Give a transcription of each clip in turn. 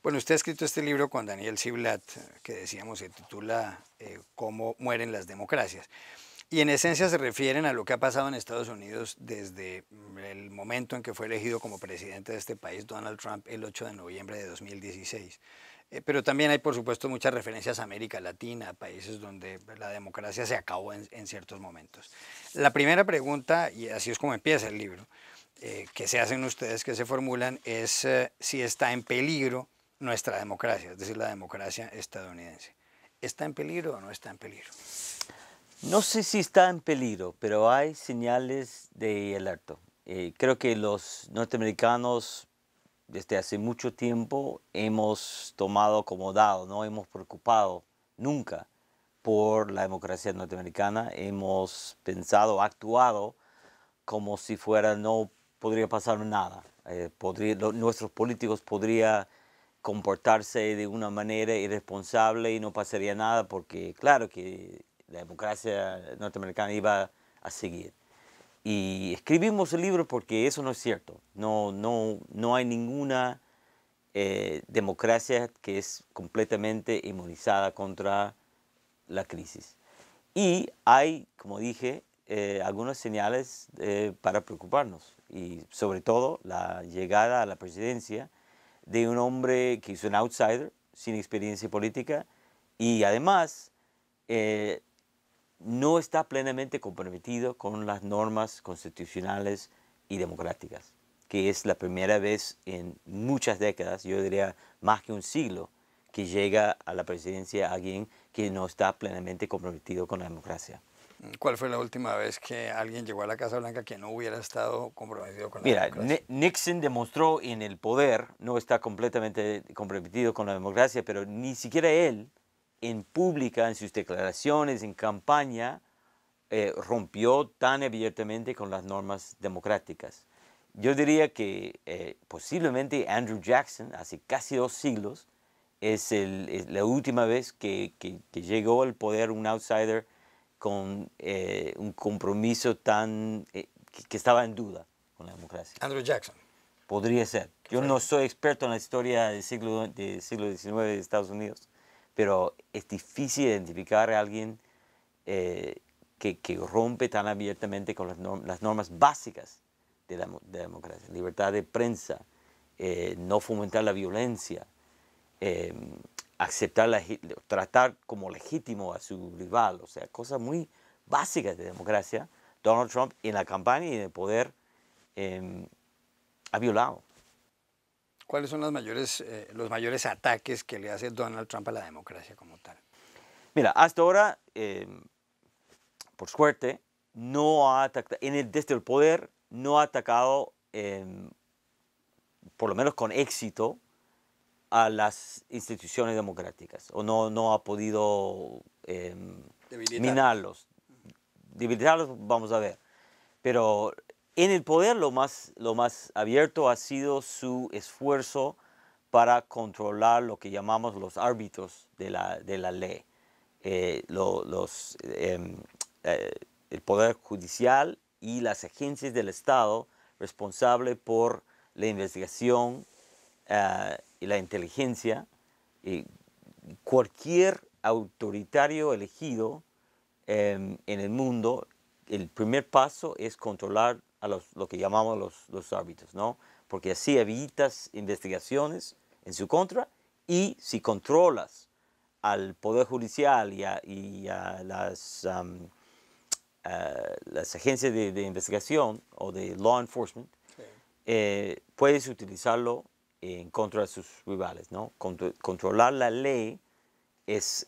Bueno, usted ha escrito este libro con Daniel Ziblatt, que decíamos se titula Cómo mueren las democracias. Y en esencia se refieren a lo que ha pasado en Estados Unidos desde el momento en que fue elegido como presidente de este país Donald Trump el 8 de noviembre de 2016. Pero también hay, por supuesto, muchas referencias a América Latina, a países donde la democracia se acabó en ciertos momentos. La primera pregunta, y así es como empieza el libro, que se hacen ustedes, que se formulan, es si está en peligro nuestra democracia, es decir, la democracia estadounidense. ¿Está en peligro o no está en peligro? No sé si está en peligro, pero hay señales de alerta. Creo que los norteamericanos desde hace mucho tiempo hemos tomado como dado, no hemos preocupado nunca por la democracia norteamericana. Hemos pensado, actuado como si fuera no podría pasar nada. Nuestros políticos podrían comportarse de una manera irresponsable y no pasaría nada porque claro que la democracia norteamericana iba a seguir. Y escribimos el libro porque eso no es cierto. No hay ninguna democracia que es completamente inmunizada contra la crisis. Y hay, como dije, algunas señales para preocuparnos. Y sobre todo la llegada a la presidencia de un hombre que es un outsider, sin experiencia política, y además no está plenamente comprometido con las normas constitucionales y democráticas, que es la primera vez en muchas décadas, yo diría más que un siglo, que llega a la presidencia alguien que no está plenamente comprometido con la democracia. ¿Cuál fue la última vez que alguien llegó a la Casa Blanca que no hubiera estado comprometido con la Mira, democracia? Nixon demostró en el poder, no está completamente comprometido con la democracia, pero ni siquiera él, en pública, en sus declaraciones, en campaña, rompió tan abiertamente con las normas democráticas. Yo diría que posiblemente Andrew Jackson, hace casi 2 siglos, es la última vez que llegó al poder un outsider con un compromiso tan que estaba en duda con la democracia. Andrew Jackson. Podría ser. Que Yo fue no soy experto en la historia del siglo XIX de Estados Unidos, pero es difícil identificar a alguien eh, que rompe tan abiertamente con las normas básicas de la democracia. Libertad de prensa, no fomentar la violencia, eh, tratar como legítimo a su rival, o sea, cosas muy básicas de democracia. Donald Trump en la campaña y en el poder ha violado. ¿Cuáles son los mayores ataques que le hace Donald Trump a la democracia como tal? Mira, hasta ahora, por suerte, no ha atacado, desde el poder, no ha atacado, por lo menos con éxito, a las instituciones democráticas, o no ha podido Debilitarlas. minarlos, debilitarlos, vamos a ver. Pero en el poder lo más abierto ha sido su esfuerzo para controlar lo que llamamos los árbitros de la ley. Eh, lo- los, em, el Poder Judicial y las agencias del Estado responsables por la investigación y la inteligencia. Y cualquier autoritario elegido en el mundo, el primer paso es controlar a lo que llamamos los árbitros, ¿no? Porque así evitas investigaciones en su contra y si controlas al Poder Judicial y a las agencias de investigación o de law enforcement, Sí. puedes utilizarlo en contra de sus rivales, ¿no? Controlar la ley es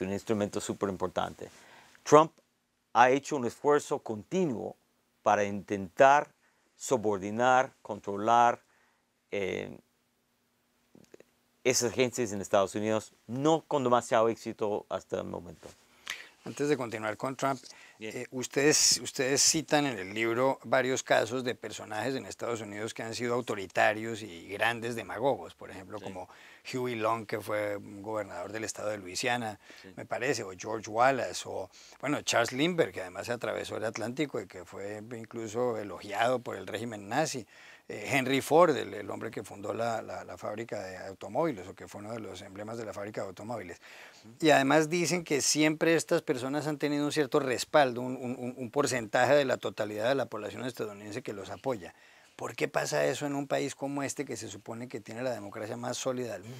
un instrumento súper importante. Trump ha hecho un esfuerzo continuo para intentar subordinar, controlar eh, esas agencias en Estados Unidos, no con demasiado éxito hasta el momento. Antes de continuar con Trump, Bien. ustedes citan en el libro varios casos de personajes en Estados Unidos que han sido autoritarios y grandes demagogos, por ejemplo, Sí, como Huey Long, que fue un gobernador del estado de Luisiana, sí. me parece, o George Wallace, o bueno, Charles Lindbergh, que además se atravesó el Atlántico y que fue incluso elogiado por el régimen nazi. Henry Ford, el hombre que fundó la fábrica de automóviles, o que fue uno de los emblemas de la fábrica de automóviles. Y además dicen que siempre estas personas han tenido un cierto respaldo, un porcentaje de la totalidad de la población estadounidense que los apoya. ¿Por qué pasa eso en un país como este, que se supone que tiene la democracia más sólida del mundo?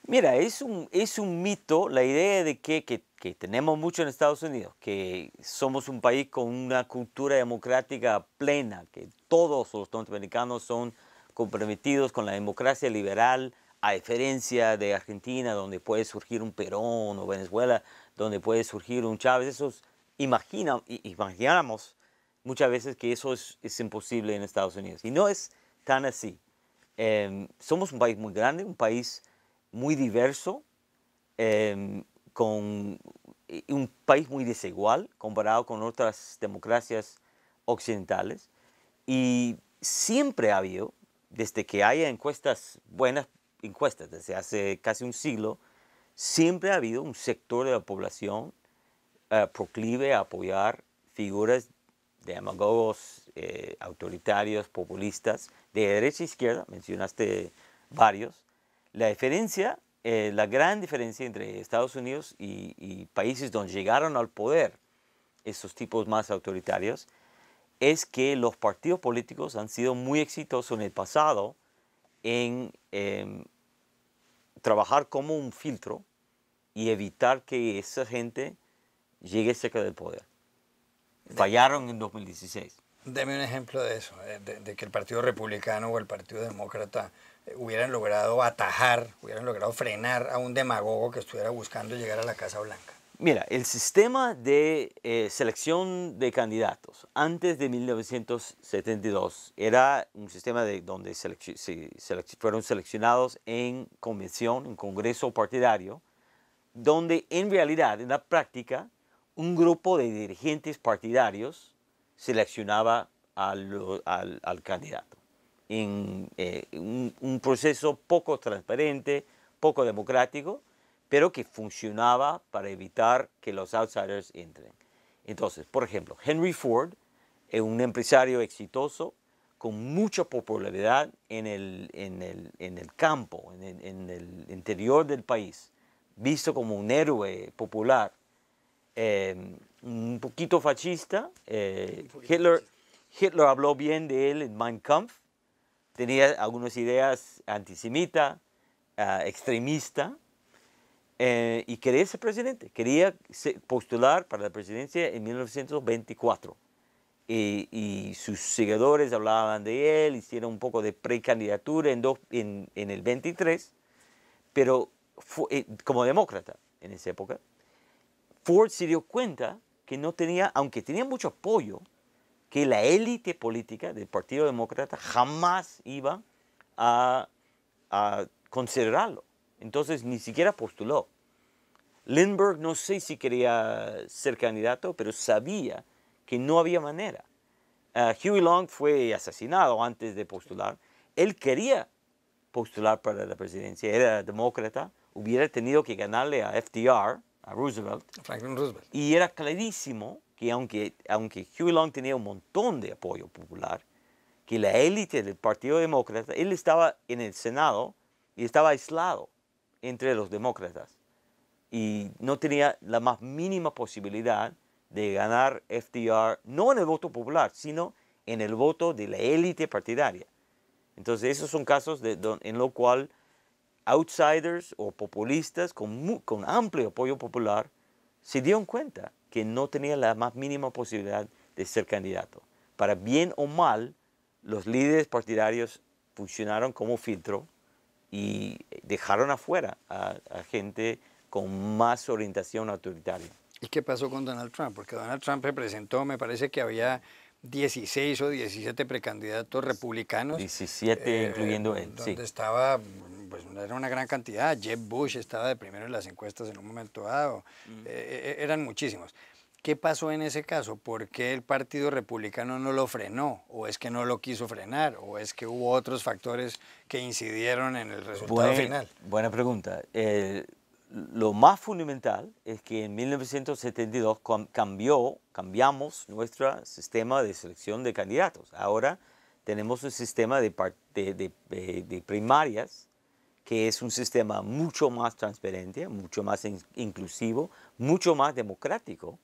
Mira, es un mito la idea de que tenemos mucho en Estados Unidos, que somos un país con una cultura democrática plena, que todos los norteamericanos son comprometidos con la democracia liberal, a diferencia de Argentina, donde puede surgir un Perón, o Venezuela, donde puede surgir un Chávez. Imaginamos muchas veces que eso es imposible en Estados Unidos. Y no es tan así. Somos un país muy grande, un país muy diverso, con un país muy desigual comparado con otras democracias occidentales. Y siempre ha habido, desde que haya encuestas, buenas encuestas, desde hace casi un siglo, siempre ha habido un sector de la población proclive a apoyar figuras de demagogos, autoritarios, populistas, de derecha e izquierda, mencionaste varios. La diferencia, la gran diferencia entre Estados Unidos y países donde llegaron al poder esos tipos más autoritarios es que los partidos políticos han sido muy exitosos en el pasado en trabajar como un filtro y evitar que esa gente llegue cerca del poder. Fallaron en 2016. Deme un ejemplo de eso, de que el Partido Republicano o el Partido Demócrata hubieran logrado atajar, hubieran logrado frenar a un demagogo que estuviera buscando llegar a la Casa Blanca. Mira, el sistema de selección de candidatos antes de 1972 era un sistema donde fueron seleccionados en convención, en congreso partidario, donde en realidad, en la práctica, un grupo de dirigentes partidarios seleccionaba al candidato. En un proceso poco transparente, poco democrático, pero que funcionaba para evitar que los outsiders entren. Entonces, por ejemplo, Henry Ford es un empresario exitoso con mucha popularidad en el campo, en el interior del país, visto como un héroe popular. Un poquito fascista. Hitler habló bien de él en Mein Kampf. Tenía algunas ideas antisemitas, extremistas, y quería ser presidente. Quería postular para la presidencia en 1924. Y sus seguidores hablaban de él, hicieron un poco de precandidatura en el 23, pero como demócrata en esa época. Ford se dio cuenta que no tenía, aunque tenía mucho apoyo, que la élite política del Partido Demócrata jamás iba a considerarlo. Entonces ni siquiera postuló. Lindbergh no sé si quería ser candidato, pero sabía que no había manera. Huey Long fue asesinado antes de postular. Él quería postular para la presidencia, era demócrata, hubiera tenido que ganarle a FDR, a Roosevelt. Franklin Roosevelt. Y era clarísimo que aunque Huey Long tenía un montón de apoyo popular, que la élite del Partido Demócrata, él estaba en el Senado y estaba aislado entre los demócratas. Y no tenía la más mínima posibilidad de ganar FDR, no en el voto popular, sino en el voto de la élite partidaria. Entonces, esos son casos en los cuales outsiders o populistas con amplio apoyo popular se dieron cuenta que no tenían la más mínima posibilidad de ser candidato. Para bien o mal, los líderes partidarios funcionaron como filtro y dejaron afuera a gente con más orientación autoritaria. ¿Y qué pasó con Donald Trump? Porque Donald Trump presentó, me parece que había 16 o 17 precandidatos republicanos. 17 incluyendo él, donde sí. estaba, pues era una gran cantidad. Jeb Bush estaba de primero en las encuestas en un momento dado. Eran muchísimos. ¿Qué pasó en ese caso? ¿Por qué el Partido Republicano no lo frenó? ¿O es que no lo quiso frenar? ¿O es que hubo otros factores que incidieron en el resultado final? Buena pregunta. Lo más fundamental es que en 1972 cambiamos nuestro sistema de selección de candidatos. Ahora tenemos un sistema de primarias que es un sistema mucho más transparente, mucho más inclusivo, mucho más democrático.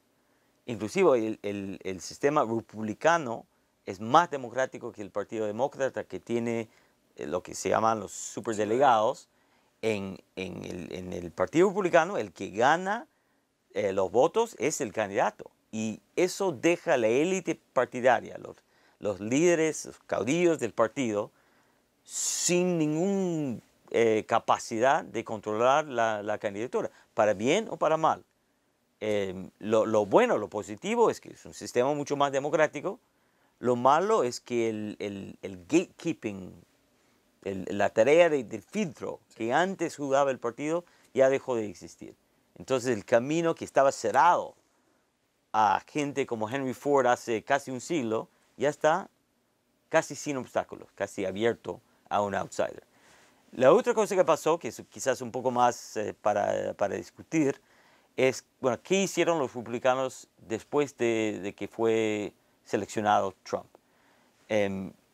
Inclusive el sistema republicano es más democrático que el Partido Demócrata, que tiene lo que se llaman los superdelegados. En el Partido Republicano, el que gana los votos es el candidato. Y eso deja a la élite partidaria, los líderes, los caudillos del partido, sin ninguna capacidad de controlar la candidatura, para bien o para mal. Lo bueno, lo positivo es que es un sistema mucho más democrático. Lo malo es que el gatekeeping, la tarea del filtro que antes jugaba el partido ya dejó de existir. Entonces el camino que estaba cerrado a gente como Henry Ford hace casi un siglo ya está casi sin obstáculos, casi abierto a un outsider. La otra cosa que pasó, que es quizás un poco más para discutir, es, bueno, ¿qué hicieron los republicanos después de que fue seleccionado Trump?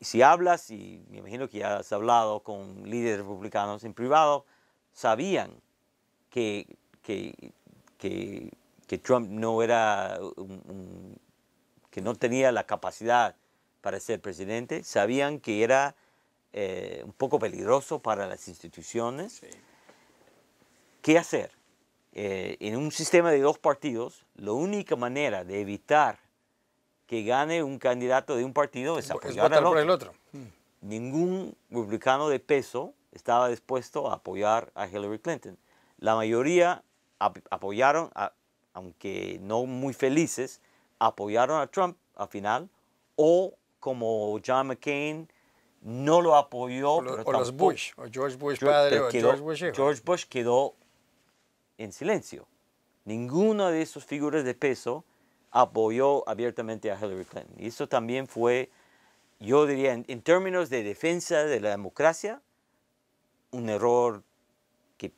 Si hablas, y me imagino que ya has hablado con líderes republicanos en privado, sabían que Trump no era que no tenía la capacidad para ser presidente, sabían que era un poco peligroso para las instituciones. Sí. ¿Qué hacer? En un sistema de dos partidos, la única manera de evitar que gane un candidato de un partido es apoyar votar al otro. por el otro. Ningún republicano de peso estaba dispuesto a apoyar a Hillary Clinton. La mayoría apoyaron, aunque no muy felices, apoyaron a Trump al final, o como John McCain no lo apoyó. O los Bush, o George Bush padre, o George Bush hijo. George Bush quedó en silencio. Ninguna de esas figuras de peso apoyó abiertamente a Hillary Clinton. Y eso también fue, yo diría, en términos de defensa de la democracia, un error que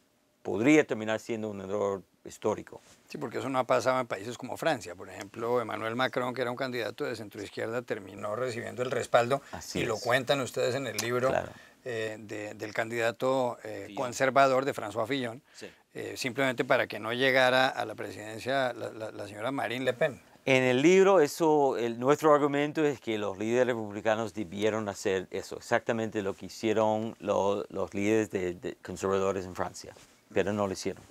podría terminar siendo un error histórico. Sí, porque eso no ha pasado en países como Francia. Por ejemplo, Emmanuel Macron, que era un candidato de centroizquierda, terminó recibiendo el respaldo, Así y es. lo cuentan ustedes en el libro, Claro. del candidato conservador de François Fillon, Sí. simplemente para que no llegara a la presidencia la señora Marine Le Pen. En el libro, nuestro argumento es que los líderes republicanos debieron hacer eso, exactamente lo que hicieron los líderes conservadores en Francia, pero no lo hicieron.